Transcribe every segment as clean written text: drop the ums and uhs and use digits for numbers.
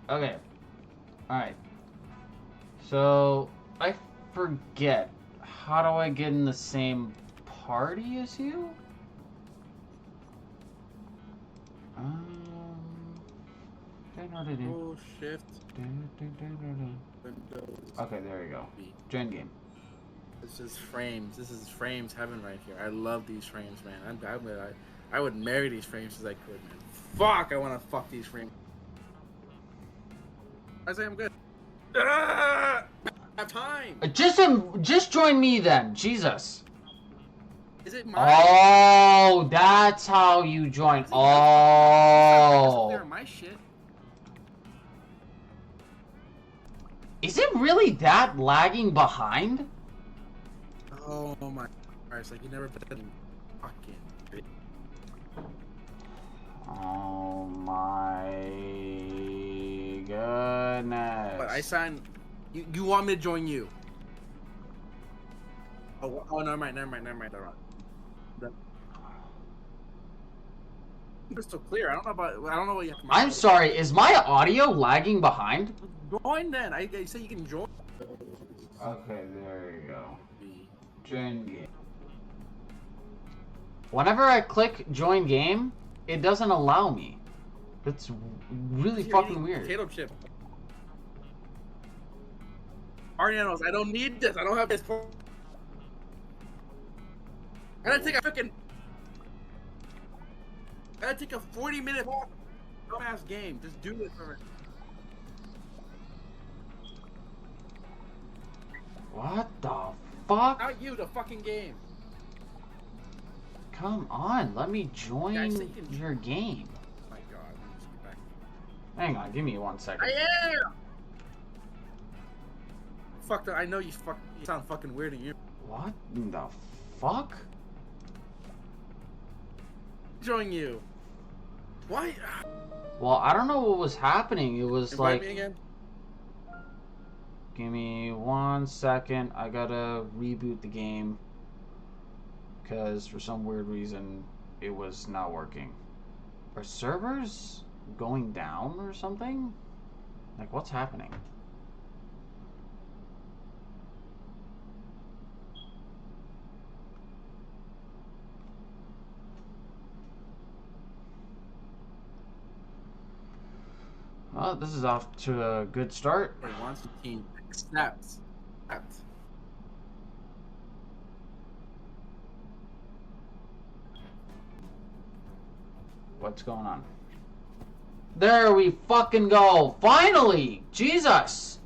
Okay. Alright. So, I forget. How do I get in the same party as you? Oh, shift. Windows. Okay, there you go. B. Join game. This is frames. This is frames heaven right here. I love these frames, man. I would marry these frames as I could, man. Fuck, I want to fuck these frames. I say I'm good. I have time. Just join me then. Jesus. Is it mine? Oh, that's how you join. Oh. My shit. Is it really that lagging behind? Oh my Christ, like you never been fucking. Oh my goodness. But I signed. You want me to join you? Oh, never mind. Crystal clear. I don't know what you have to. I'm sorry, is my audio lagging behind? Join then. I say you can join. Okay, there you go. Join game. Whenever I click join game, it doesn't allow me. That's really fucking weird. Potato chip. Arianos, I don't need this. I don't have this. I gotta take a 40-minute dumbass game. Just do it for me. What the fuck? Not you, the fucking game. Come on, let me join your game. Oh my god, let me just get back. Hang on, give me 1 second. I am! Fuck that, I know you sound fucking weird to you. What in the fuck? Join you. Why? Well, I don't know what was happening. It was Invite like... me again? Give me 1 second. I gotta reboot the game. Because for some weird reason, it was not working. Are servers going down or something? Like, what's happening? Well, this is off to a good start. It wants to team accept. What's going on? There we fucking go! Finally! Jesus!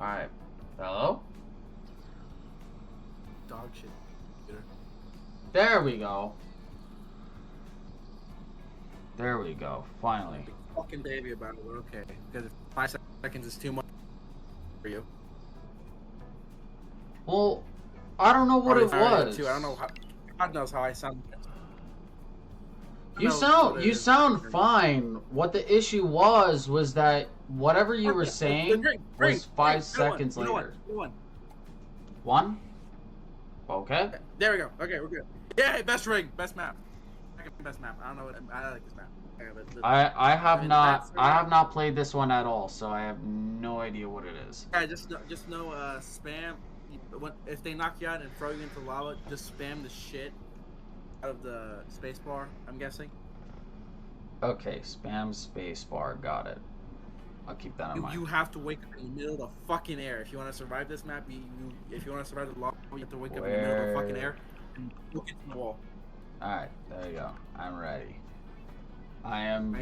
Alright. Hello? Dog shit. There we go. There we go. Finally. Big fucking baby about it. We're okay. Because 5 seconds is too much for you. Well, I don't know what it was. I don't know how. God knows how I sound. You sound fine. What the issue was that whatever you were saying was 5 seconds later. One? Okay. There we go. Okay, we're good. Yeah, best ring, best map. Best map. I don't know what I like this map. I have not played this one at all, so I have no idea what it is. Yeah, just know spam. If they knock you out and throw you into lava, just spam the shit out of the space bar. I'm guessing. Okay, spam space bar. Got it. I'll keep that in mind. You have to wake up in the middle of the fucking air if you want to survive this map. If you want to survive the lava, you have to wake up in the middle of the fucking air and look into the wall. Alright, there you go. I'm ready. I am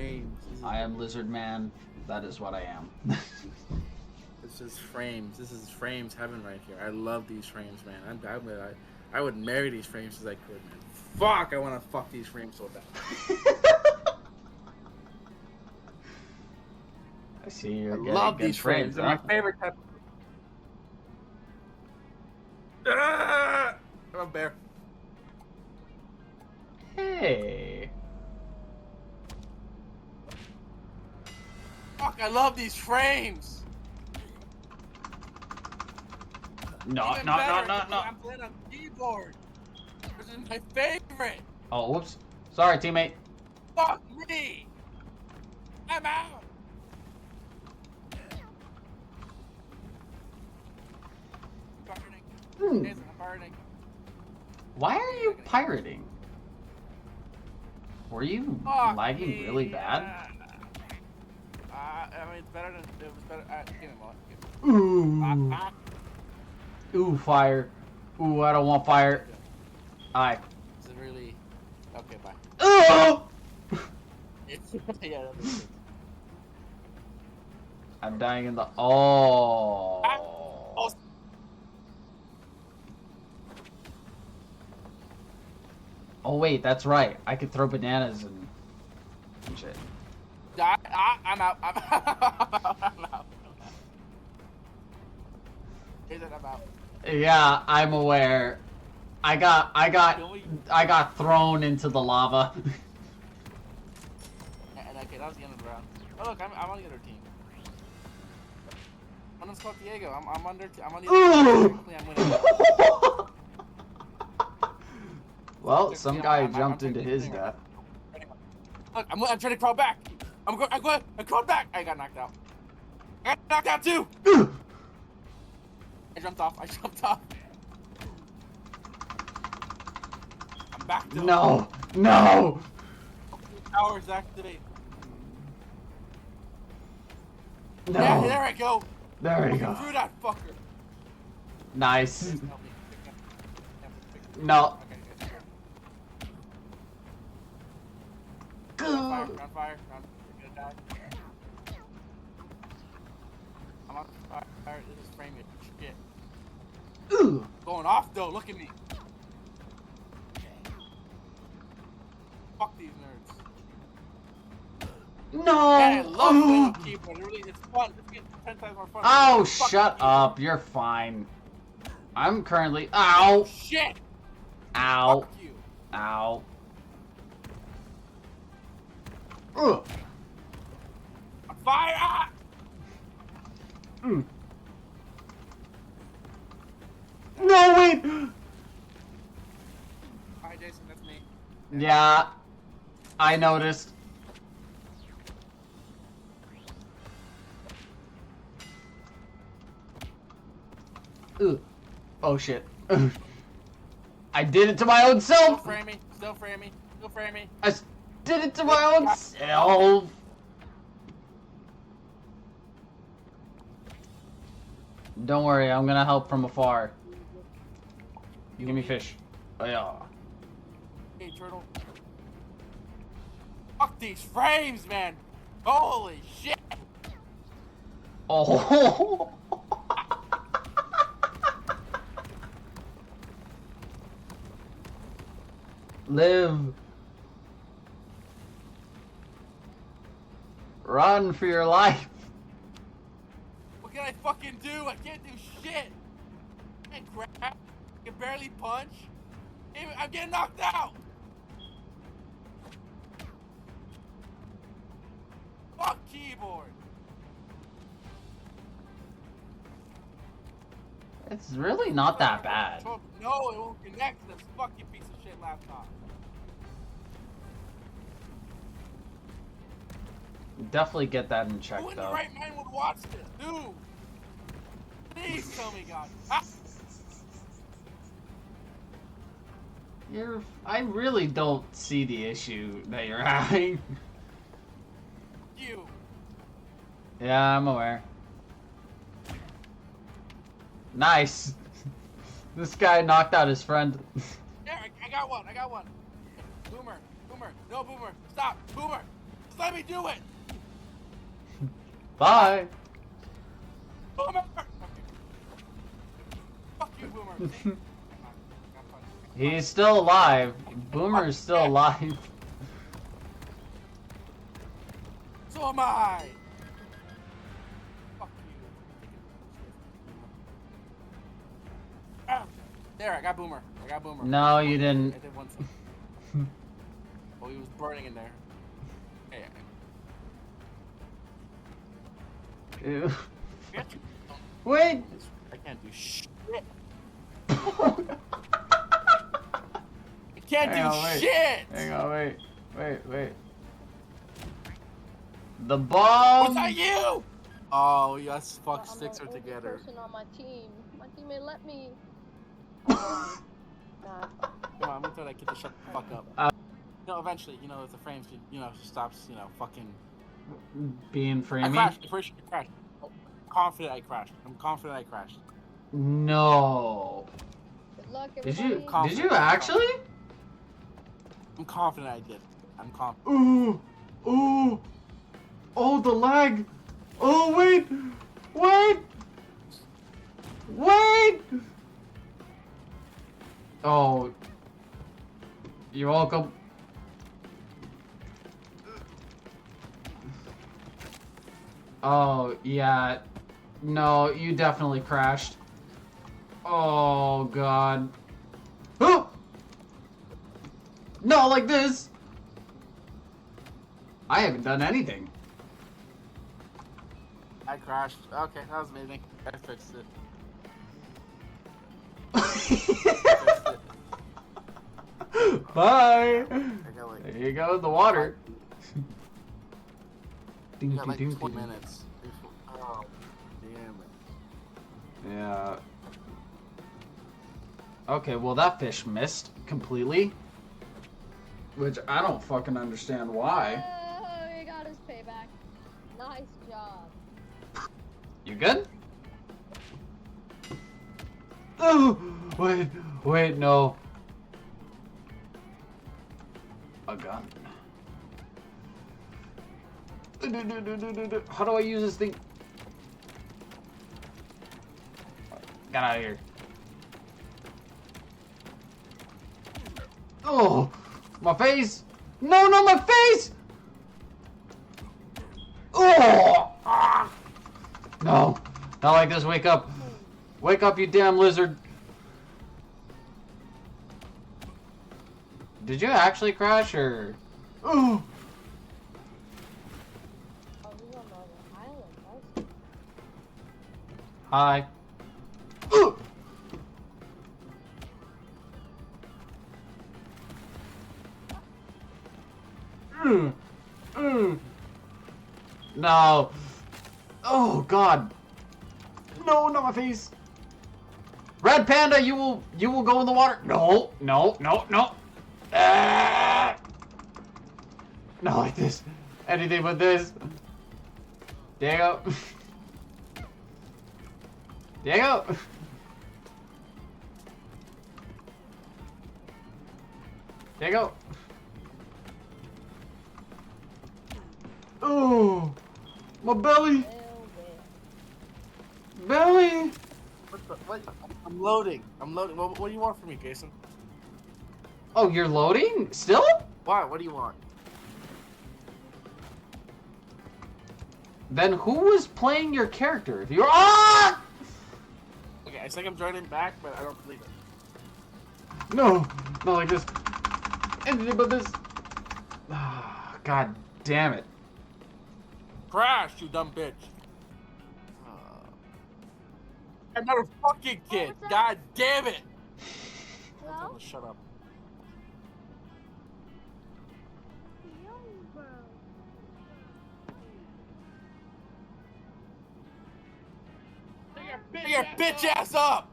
Lizard Man. That is what I am. This is frames. This is frames heaven right here. I love these frames, man. I would marry these frames as I could, man. Fuck, I want to fuck these frames so bad. I see you're getting love good these frames. They're huh? my favorite type. I'm a bear. Hey. Fuck, I love these frames. No. I'm playing on keyboard. This is my favorite. Oh, whoops. Sorry, teammate. Fuck me. I'm out. I'm pirating. Hmm. Jason, I'm pirating. Why are you pirating? Were you Fuck lagging me. really bad? I mean, it's better than it was better. Give me more. Ooh. Ooh, fire. Ooh, I don't want fire. Aye. Is it really? Okay, bye. Oh! Yeah, that makes sense. I'm dying in the. Oh. Oh. Oh wait, that's right. I could throw bananas and shit. I'm out. I'm out. I'm out. Jason, I'm out. Yeah, I'm aware. I got thrown into the lava. And okay, that was the end of the round. Oh look, I'm on the other team. I'm on Scott Diego. I'm on the other team. I'm winning. Well, some guy jumped into his right death. Look, I'm trying to crawl back. I'm crawling back. I got knocked out. I got knocked out too. I jumped off. I'm back. No, no. Powers activate. No. Yeah, there I go. There we go. Through that fucker. Nice. No. On fire. You're gonna die. I'm on fire. This is framing shit. Ooh. Going off though. Look at me. Fuck these nerds. No. Man, I love playing with keyboard. It's fun. It's getting 10 times more fun. Oh, Fuck shut keyboard. up. You're fine. I'm currently. Ow. Shit. Ow. Fuck you. Ow. Ugh. On fire. Ah! Mm. No, wait. Hi, Jason. That's me. Yeah. I noticed. Ugh. Oh shit. I did it to my own Still self. frame me. Still frame me. I did it to my own self. Don't worry, I'm gonna help from afar. You give me fish. Oh yeah. Hey, turtle. Fuck these frames, man. Holy shit. Oh. Live. Run for your life. What can I fucking do? I can't do shit. I can't grab. I can barely punch. I'm getting knocked out. Fuck keyboard. It's really not that bad. No, it won't connect to this fucking piece of shit laptop. Definitely get that in check Who in the though. right mind would watch this? Dude! Please tell me, God. Ah! I really don't see the issue that you're having. You. Yeah, I'm aware. Nice. This guy knocked out his friend. There, I got one. Boomer. No, Boomer. Stop. Boomer. Just let me do it. Bye. Boomer. Okay. Fuck you, Boomer. He's still alive. Boomer's still alive. So am I. Fuck you. Ah. There, I got Boomer. No, you didn't. I did one thing. Oh, he was burning in there. Hey. Ew. Wait. I can't do shit. I can't do shit. Hang on, wait. The Was that bomb. you? Oh, yes, fuck I'm sticks the are only together. person on my team. My teammate let me. Oh, God. Come on, I'm gonna tell that kid to shut the fuck up. Uh, Eventually, if the frames, she stops, fucking. Being I framey. crashed. I'm pretty sure I crashed. Confident I crashed. I'm confident I crashed. No. Good luck, Did everybody. you? Did you actually? I'm confident I did. I'm confident. Ooh. Ooh. Oh, the lag. Oh, wait. Wait. Wait. Oh. You're welcome. Oh, yeah. No, you definitely crashed. Oh, God. Oh! Not like this. I haven't done anything. I crashed. Okay, that was amazing. I fixed it. Bye. Like, There you go, the water. I got like 20 minutes. Oh, damn it. Yeah. Okay, well that fish missed completely. Which I don't fucking understand why. Oh, he got his payback. Nice job. You good? Oh, wait, no. A gun. How do I use this thing? Get out of here. Oh, my face. No, not my face. Oh, ah. No, not like this. Wake up. Wake up, you damn lizard. Did you actually crash or? Oh. Oh, he's on the other island. Hi. Ooh. No. Oh God. No, not my face. Red Panda, you will go in the water. No, no, no, no. Ah. Not like this. Anything but this. Diego. Diego. Diego. Oh, my belly. Belly. What? I'm loading. What do you want from me, Jason? Oh, you're loading? Still? Why? What do you want? Then who was playing your character? If you're ah! Okay, I think I'm joining back, but I don't believe it. No, not like this. Anything but this. Ah, God damn it. Crash, you dumb bitch. I'm not a fucking kid. what's up? God damn it. Hello? Shut up. Get your bitch ass up!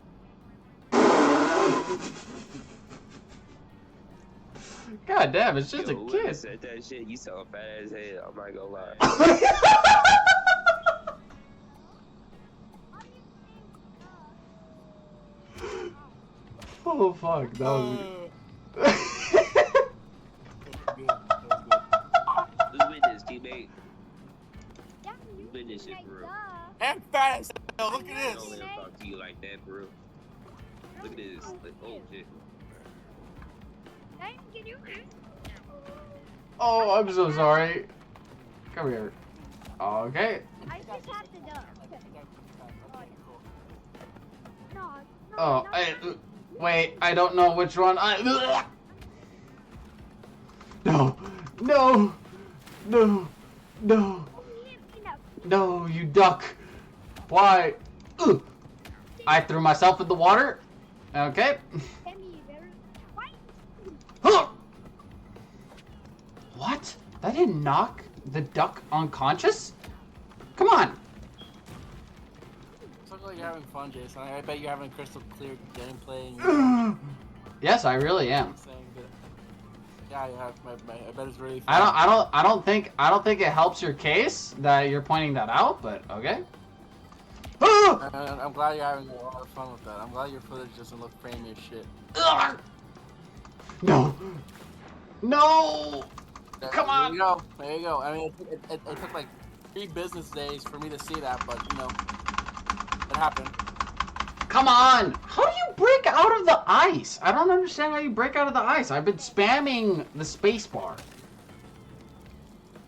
God damn, it's just Yo, a whoever kid. said that shit, you so fat as hell. I'm not gonna lie. Oh fuck, that was. Who's with this, teammate? Who's with this shit, for real? I'm fat as hell. Look I at don't this. let him talk to you like that, for real. Look at this. Like, oh shit. Oh, I'm so sorry. Come here. Okay. I just have to duck. No, Oh, wait. I don't know which one. No, no, no, no, no. You duck. Why? Ugh. I threw myself in the water. Okay. Huh. What? That didn't knock the duck unconscious? Come on. Looks like you're having fun, Jason. I bet you're having crystal clear gameplay. And Yes, I really am. saying that, yeah, you have. I bet it's really fun. I don't think it helps your case that you're pointing that out, but okay. I'm glad you're having a lot of fun with that. I'm glad your footage doesn't look framey as shit. No. No. Come on. There you go. There you go. I mean, it took like 3 business days for me to see that, but you know, it happened. Come on! How do you break out of the ice? I don't understand how you break out of the ice. I've been spamming the space bar.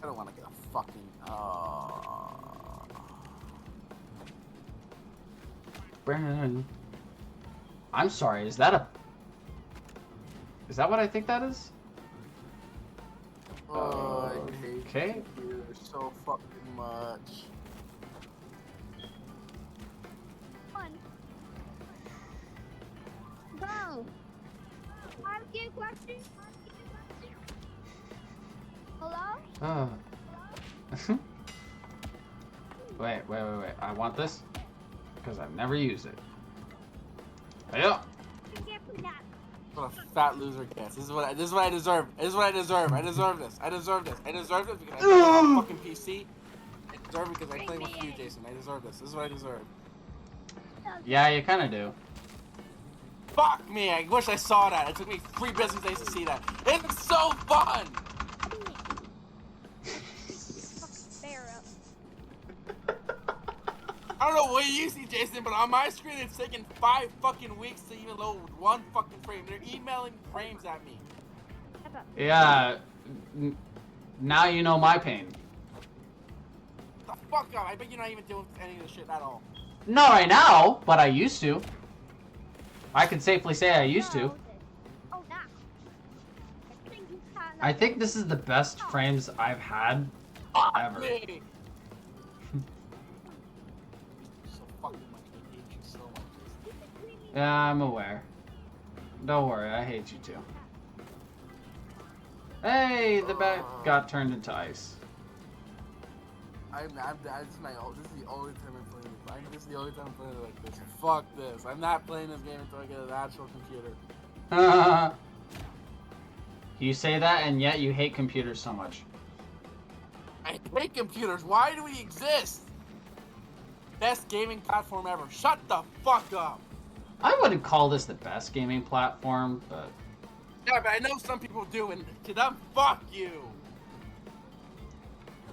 I don't want to get a fucking. I'm sorry, is that what I think that is? Oh, I hate Okay. you so fucking much. One. Bro. I have a question. Hello? Wait. I want this because I've never used it. Yeah. I can't put that. What a fat loser gets. This is what I deserve. This is what I deserve. I deserve this. I deserve this because I play on fucking PC. I deserve it because I play with you, Jason. I deserve this. This is what I deserve. Yeah, you kind of do. Fuck me! I wish I saw that. It took me 3 business days to see that. It's so fun. Bear up. I don't know what you see, Jason, but on my screen it's taking 5 fucking weeks to even load 1 fucking frame. They're emailing frames at me. Yeah. Now you know my pain. The fuck up! I bet you're not even doing any of this shit at all. Not right now, but I used to. I can safely say I used to. Oh, that. I think this is the best frames I've had ever. Me. So fucking much. I hate you so much. Yeah, I'm aware. Don't worry, I hate you too. Hey, the bat got turned into ice. This is the only time I'm playing it. This is the only time I'm playing it like this. Fuck this. I'm not playing this game until I get an actual computer. You say that, and yet you hate computers so much. I hate computers. Why do we exist? Best gaming platform ever. Shut the fuck up. I wouldn't call this the best gaming platform, but... Yeah, but I know some people do, and to them, fuck you.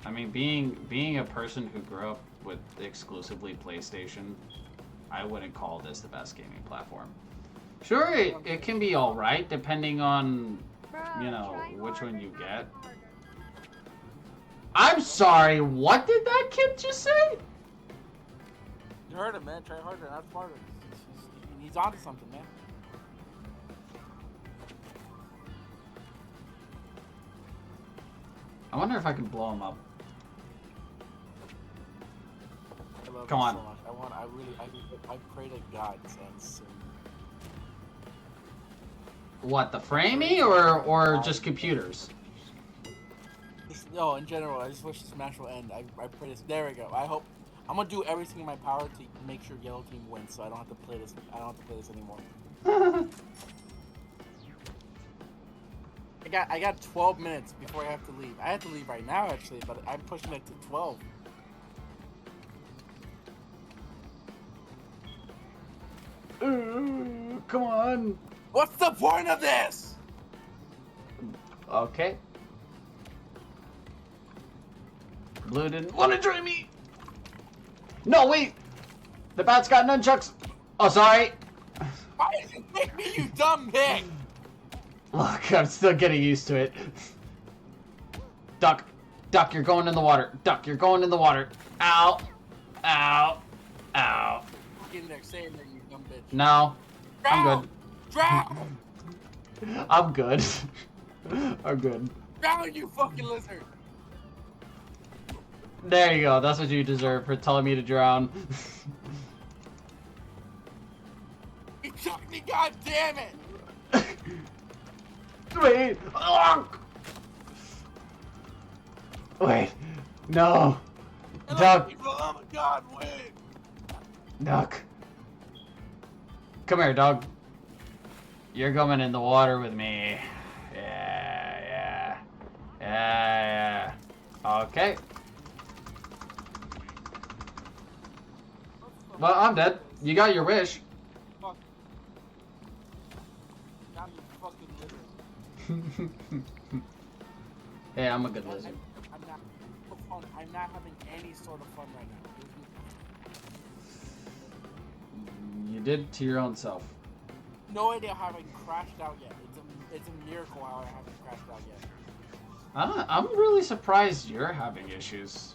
I mean, being a person who grew up with exclusively PlayStation, I wouldn't call this the best gaming platform. Sure, it can be alright, depending on, you know, which one you get. I'm sorry, what did that kid just say? You heard him, man. Try harder, not smarter. He's onto something, man. I wonder if I can blow him up. I love Come it on. so much. I pray to God since. What, the framey or just computers? No, in general, I just wish this match will end. I pray this. There we go. I'm gonna do everything in my power to make sure Yellow Team wins, so I don't have to play this. I don't have to play this anymore. I got 12 minutes before I have to leave. I have to leave right now, actually, but I'm pushing it to 12. Come on. What's the point of this? Okay. Blue didn't want to join me. No, wait. The bat's got nunchucks. Oh, sorry. Why did you pick me, you dumb pig? Look, I'm still getting used to it. Duck. Duck, you're going in the water. Duck, you're going in the water. Ow. Ow. Ow. Get in there, stay in there, you dumb bitch. No. I'm Drown! good. Drown! I'm good. I'm good. Drown, you fucking lizard! There you go. That's what you deserve for telling me to drown. He took me, god damn it! Wait. Wait. No! And Duck! For the love of God, win! Duck. Come here, dog. You're coming in the water with me. Yeah. Okay. Well, I'm dead. You got your wish. Fuck. Got me fucking litter. Hey, I'm a good lizard. I'm not having any sort of fun right now. You did to your own self. No idea how I haven't crashed out yet. It's a miracle how I haven't crashed out yet. I'm really surprised you're having issues.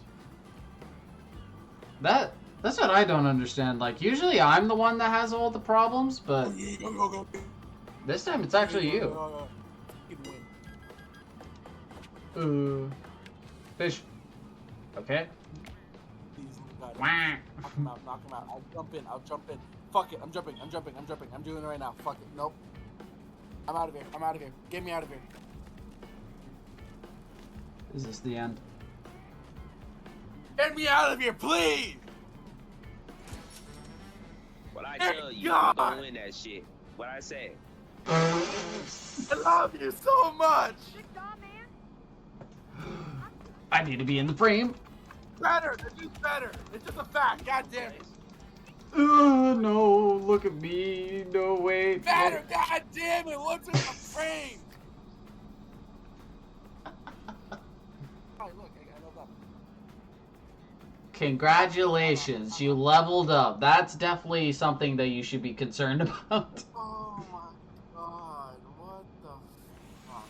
That's what I don't understand. Like, usually I'm the one that has all the problems, but this time it's actually you. Fish. Okay. Please, God. Wah. Knock him out. I'll jump in. Fuck it, I'm jumping. I'm doing it right now. Fuck it. Nope. I'm out of here. Get me out of here. Is this the end? Get me out of here, please! What I Thank tell you, God. you gonna win that shit. What I say. I love you so much! Good job, man. I need to be in the frame. Better! This is better! It's just a fact, god damn it! No, look at me. No, wait. Better, god damn it! What's in the frame? Alright, look, I leveled up. Congratulations, you leveled up. That's definitely something that you should be concerned about. Oh my god, what the fuck?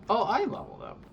Oh, I leveled up.